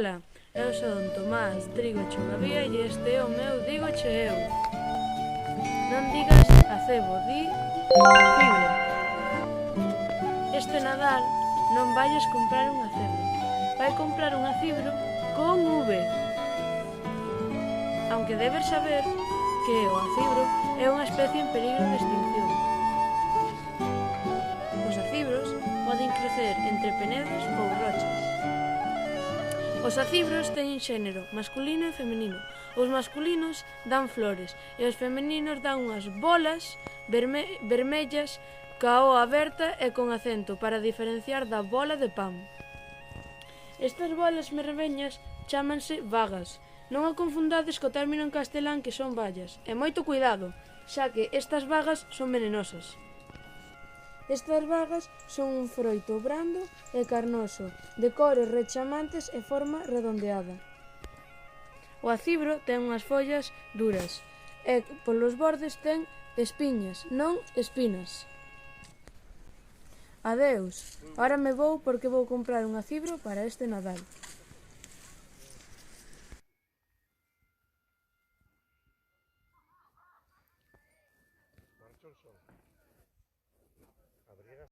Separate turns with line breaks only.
Ola, eu son Tomás, trígoche unha vía e este é o meu dígoche eu. Non digas acebo, di fibro. Este Nadal non vayas comprar un acebo, vai comprar un acibro con V. Aunque debes saber que o acibro é unha especie en peligro de extinción. Os acibros poden crecer entre penedos ou rochas. Os acibros teñen xénero masculino e femenino. Os masculinos dan flores e os femeninos dan unhas bolas vermellas ca o aberta e con acento para diferenciar da bola de pan. Estas bolas vermellas chámanse vagas. Non o confundades co término en castelán que son vallas. E moito cuidado, xa que estas vagas son venenosas. Estas vagas son un froito brando e carnoso, de cores rechamantes e forma redondeada. O acibro ten unhas follas duras e polos bordes ten espiñas, non espinas. Adeus, ahora me vou porque vou comprar un acibro para este Nadal.
Marchou só.